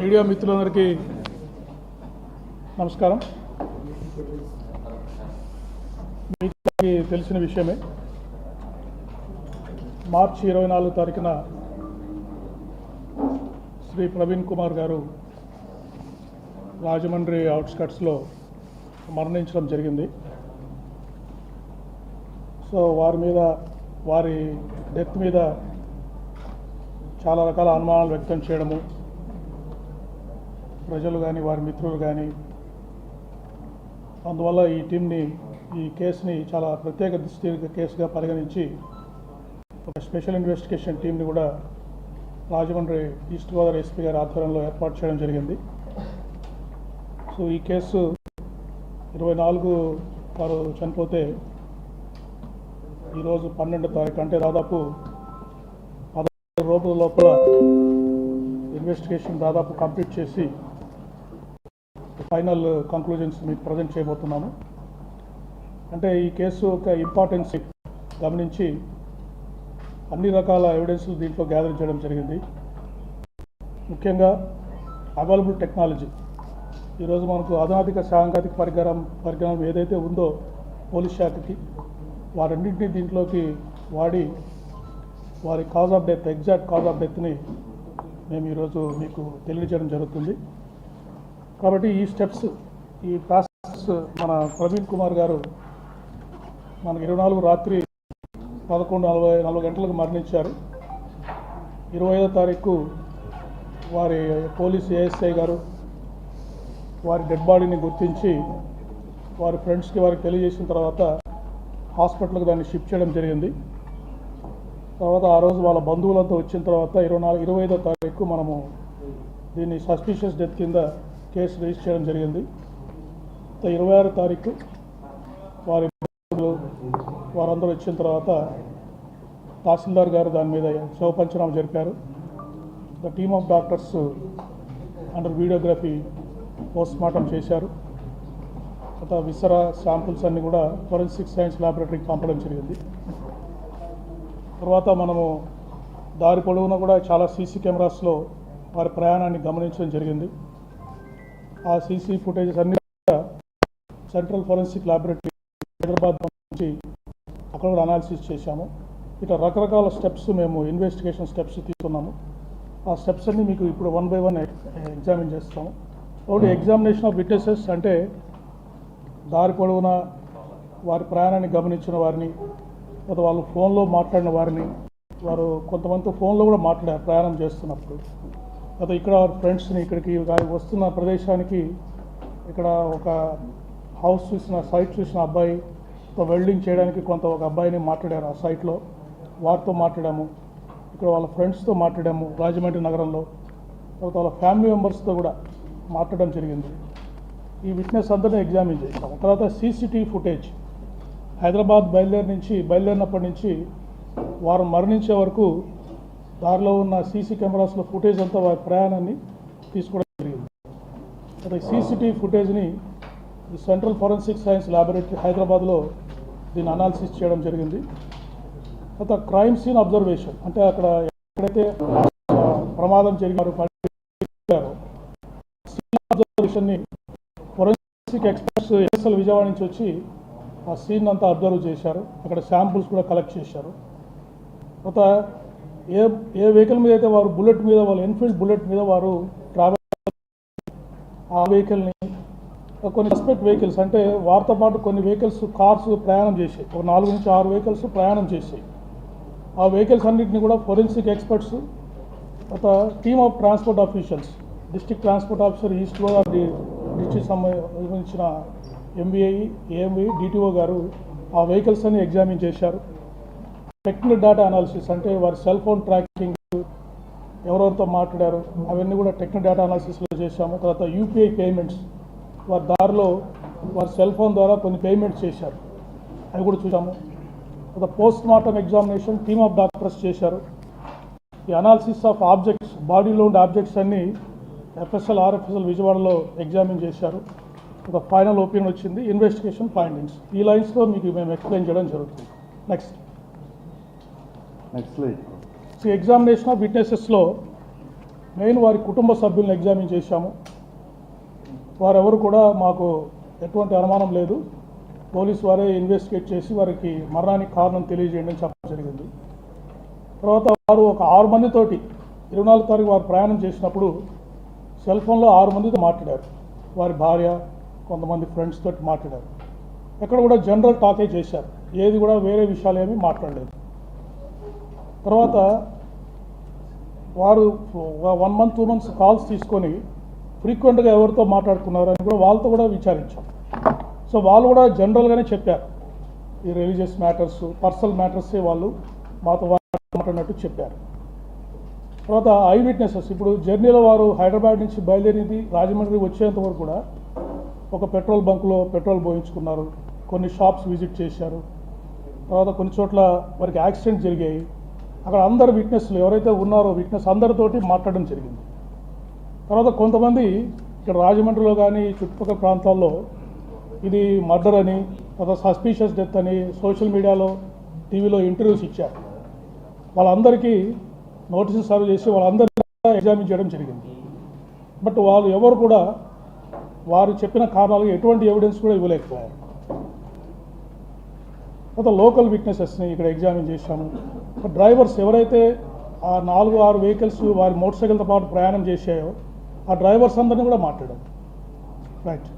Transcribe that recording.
Media మిత్రులందరికీ నమస్కారం. మీకు తెలిసిన విషయమే, మార్చి 24 తారీఖున శ్రీ ప్రవీణ్ కుమార్ గారు రాజమండ్రి అవుట్స్కట్స్లో మరణించడం జరిగింది. సో వారి డెత్ మీద చాలా రకాల అనుమానాలు వ్యక్తం చేయడము, ప్రజలు కానీ వారి మిత్రులు కానీ, అందువల్ల ఈ కేసుని చాలా ప్రత్యేక దృష్టి కేసుగా పరిగణించి ఒక స్పెషల్ ఇన్వెస్టిగేషన్ టీంని కూడా రాజమండ్రి ఈస్ట్ గోదావరి ఎస్పీ గారి ఆధ్వర్యంలో ఏర్పాటు చేయడం జరిగింది. సో ఈ కేసు 24 వారు చనిపోతే ఈరోజు 12వ తారీఖు, అంటే దాదాపు 16 రోజుల లోపల ఇన్వెస్టిగేషన్ దాదాపు కంప్లీట్ చేసి ఫైనల్ కంక్లూజన్స్ మీకు ప్రజెంట్ చేయబోతున్నాము. అంటే ఈ కేసు యొక్క ఇంపార్టెన్స్ గమనించి అన్ని రకాల ఎవిడెన్స్లు దీంట్లో గ్యాదర్ చేయడం జరిగింది. ముఖ్యంగా అవైలబుల్ టెక్నాలజీ, ఈరోజు మనకు అధునాతిక సాంకేతిక పరిజ్ఞానం ఏదైతే ఉందో పోలీస్ శాఖకి, వారన్నింటినీ దీంట్లోకి వాడి వారి cause of death, exact cause of డెత్ని మేము ఈరోజు మీకు తెలియజేయడం జరుగుతుంది. కాబట్టి ఈ ప్రాసెస్ మన ప్రవీణ్ కుమార్ గారు మనకు 24 రాత్రి 11:44 గంటలకు మరణించారు. 25వ తారీఖు వారి పోలీసు ఏఎస్ఐ గారు వారి డెడ్ బాడీని గుర్తించి వారి ఫ్రెండ్స్కి వారికి తెలియజేసిన తర్వాత హాస్పిటల్కి దాన్ని షిఫ్ట్ చేయడం జరిగింది. తర్వాత ఆ రోజు వాళ్ళ బంధువులతో వచ్చిన తర్వాత 25వ తారీఖు మనము దీన్ని సస్పిషియస్ డెత్ కింద కేసు రిజిస్టర్ చేయడం జరిగింది. 26వ తారీఖు వారి వారందరూ వచ్చిన తర్వాత తహసీల్దార్ గారు దాని మీద శవ పంచనామా జరిపారు. The team of doctors under videography post mortem చేశారు. తర్వాత విసరా శాంపుల్స్ అన్నీ కూడా ఫోరెన్సిక్ సైన్స్ ల్యాబొరేటరీకి పంపడం జరిగింది. తర్వాత మనము దారి పొడవునా కూడా చాలా సీసీ కెమెరాస్లో వారి ప్రయాణాన్ని గమనించడం జరిగింది. ఆ సీసీ ఫుటేజెస్ అన్ని కూడా సెంట్రల్ ఫోరెన్సిక్ ల్యాబొరేటరీ హైదరాబాద్ నుంచి అక్కడ కూడా అనాలిసిస్ చేశాము. ఇట్లా రకరకాల స్టెప్స్ మేము ఇన్వెస్టిగేషన్ స్టెప్స్ తీసుకున్నాము. ఆ స్టెప్స్ అన్ని మీకు ఇప్పుడు 1 by 1 ఎగ్జామిన్ చేస్తాము. ఒకటి ఎగ్జామినేషన్ ఆఫ్ విట్నెసెస్, అంటే దారి పొడవునా వారి ప్రయాణాన్ని గమనించిన వారిని, లేదా వాళ్ళు ఫోన్లో మాట్లాడిన వారిని, వారు కొంతమందితో ఫోన్లో కూడా మాట్లాడారు ప్రయాణం చేస్తున్నప్పుడు, లేదా ఇక్కడ వారి ఫ్రెండ్స్ని ఇక్కడికి వస్తున్న ప్రదేశానికి ఇక్కడ ఒక హౌస్ సైట్ చూసిన అబ్బాయి వెల్డింగ్ చేయడానికి ఒక అబ్బాయిని మాట్లాడారు. ఆ సైట్లో వారితో మాట్లాడాము. ఇక్కడ వాళ్ళ ఫ్రెండ్స్తో మాట్లాడాము రాజమండ్రి నగరంలో. తర్వాత వాళ్ళ ఫ్యామిలీ మెంబర్స్తో కూడా మాట్లాడడం జరిగింది. ఈ విట్నెస్ అందరినీ ఎగ్జామిన్ చేశాము. తర్వాత సీసీటీవీ ఫుటేజ్, హైదరాబాద్ బయలుదేరినప్పటి నుంచి వారు మరణించే వరకు దారిలో ఉన్న సీసీ కెమెరాస్లో ఫుటేజ్ అంతా వారి ప్రయాణాన్ని తీసుకోవడం జరిగింది. అయితే సీసీటీవీ ఫుటేజ్ని సెంట్రల్ ఫోరెన్సిక్ సైన్స్ ల్యాబొరేటరీ హైదరాబాద్లో దీన్ని అనాలిసిస్ చేయడం జరిగింది. తర్వాత క్రైమ్ సీన్ అబ్జర్వేషన్, అంటే అక్కడ ఎక్కడైతే ప్రమాదం జరిగారో సీన్ అబ్జర్వేషన్ని ఫోరెన్సిక్ ఎక్స్పర్ట్స్ ఎస్ఎల్ విజయవాడ నుంచి వచ్చి ఆ సీన్ అంతా అబ్జర్వ్ చేశారు. అక్కడ శాంపుల్స్ కూడా కలెక్ట్ చేశారు. తర్వాత ఏ వెహికల్ మీద అయితే వారు వాళ్ళ ఎన్ఫీల్డ్ బుల్లెట్ మీద వారు ట్రావెల్, ఆ వెహికల్ని కొన్ని సస్పెక్ట్ వెహికల్స్, అంటే వారితో పాటు కొన్ని వెహికల్స్ కార్స్ ప్రయాణం చేసాయి, ఒక 4 నుంచి 6 వెహికల్స్ ప్రయాణం చేసాయి. ఆ వెహికల్స్ అన్నింటినీ కూడా ఫోరెన్సిక్ ఎక్స్పర్ట్స్, తర్వాత team of transport officials, district transport officer east Godavari district సంబంధించిన ఎంబీఐ, ఏఎంఈ, డిటిఓ గారు ఆ వెహికల్స్ అన్ని ఎగ్జామిన్ చేశారు. టెక్నికల్ డేటా అనాలిసిస్, అంటే వారి సెల్ ఫోన్ ట్రాకింగ్, ఎవరెవరితో మాట్లాడారు అవన్నీ కూడా టెక్నికల్ డేటా అనాలిసిస్లో చేశాము. తర్వాత యూపీఐ పేమెంట్స్, వారి దారిలో వారి సెల్ ఫోన్ ద్వారా కొన్ని పేమెంట్స్ చేశారు, అవి కూడా చూసాము. తర్వాత post mortem examination team of doctors చేశారు. ఈ అనాలిసిస్ ఆఫ్ ఆబ్జెక్ట్స్, బాడీలో ఉండే ఆబ్జెక్ట్స్ అన్నీ ఎఫ్ఎస్ఎల్, ఆర్ఎఫ్ఎస్ఎల్ విజయవాడలో ఎగ్జామిన్ చేశారు. ఒక ఫైనల్ ఒపీనియన్ వచ్చింది, ఇన్వెస్టిగేషన్ ఫైండింగ్స్. ఈ లైన్స్లో మీకు మేము ఎక్స్ప్లెయిన్ చేయడం జరుగుతుంది. నెక్స్ట్ ఎగ్జామినేషన్ ఆఫ్ విట్నెసెస్లో మెయిన్ వారి కుటుంబ సభ్యులను ఎగ్జామిన్ చేశాము. వారెవరు కూడా మాకు ఎటువంటి అనుమానం లేదు, పోలీసు వారే ఇన్వెస్టిగేట్ చేసి వారికి మరణానికి కారణం తెలియజేయండి అని చెప్పడం జరిగింది. తర్వాత వారు ఒక 6 మందితోటి 24 తారీఖు వారు ప్రయాణం చేసినప్పుడు సెల్ ఫోన్లో 6 మందితో మాట్లాడారు. వారి భార్య, కొంతమంది ఫ్రెండ్స్ తోటి మాట్లాడారు. ఎక్కడ కూడా జనరల్ టాకే చేశారు, ఏది కూడా వేరే విషయాలు ఏమీ మాట్లాడలేదు. తర్వాత వారు 1 మంత్ 2 మంత్స్ కాల్స్ తీసుకొని ఫ్రీక్వెంట్గా ఎవరితో మాట్లాడుతున్నారు అని కూడా వాళ్ళతో కూడా విచారించాం. సో వాళ్ళు కూడా జనరల్గానే చెప్పారు, ఈ రిలీజియస్ మ్యాటర్స్, పర్సనల్ మ్యాటర్సే వాళ్ళు మాతో మాట్లాడినట్టు చెప్పారు. తర్వాత ఐ విట్నెసెస్, ఇప్పుడు జర్నీలో వారు హైదరాబాద్ నుంచి బయలుదేరింది రాజమండ్రి వచ్చేంత వరకు కూడా ఒక పెట్రోల్ బంక్లో పెట్రోల్ పోయించుకున్నారు, కొన్ని షాప్స్ విజిట్ చేశారు. తర్వాత కొన్ని చోట్ల వారికి యాక్సిడెంట్ జరిగాయి. అక్కడ అందరు విట్నెస్లు ఎవరైతే ఉన్నారో విట్నెస్ అందరితోటి మాట్లాడడం జరిగింది. తర్వాత కొంతమంది ఇక్కడ రాజమండ్రిలో కానీ చుట్టుపక్కల ప్రాంతాల్లో ఇది మర్డర్ అని, తర్వాత సస్పీషియస్ డెత్ అని సోషల్ మీడియాలో, టీవీలో ఇంటర్వ్యూస్ ఇచ్చారు. వాళ్ళందరికీ నోటీసులు సర్వ్ చేసి వాళ్ళందరినీ ఎగ్జామిన్ చేయడం జరిగింది. బట్ వాళ్ళు ఎవరు కూడా వారు చెప్పిన కారణాలకు ఎటువంటి ఎవిడెన్స్ కూడా ఇవ్వలేకపోయారు. తర్వాత లోకల్ విట్నెసెస్ని ఇక్కడ ఎగ్జామిన్ చేశాము. డ్రైవర్స్ ఎవరైతే ఆ 4-6 వెహికల్స్ వారి మోటార్ సైకిల్తో పాటు ప్రయాణం చేశాయో ఆ డ్రైవర్స్ అందరినీ కూడా మాట్లాడారు. రైట్.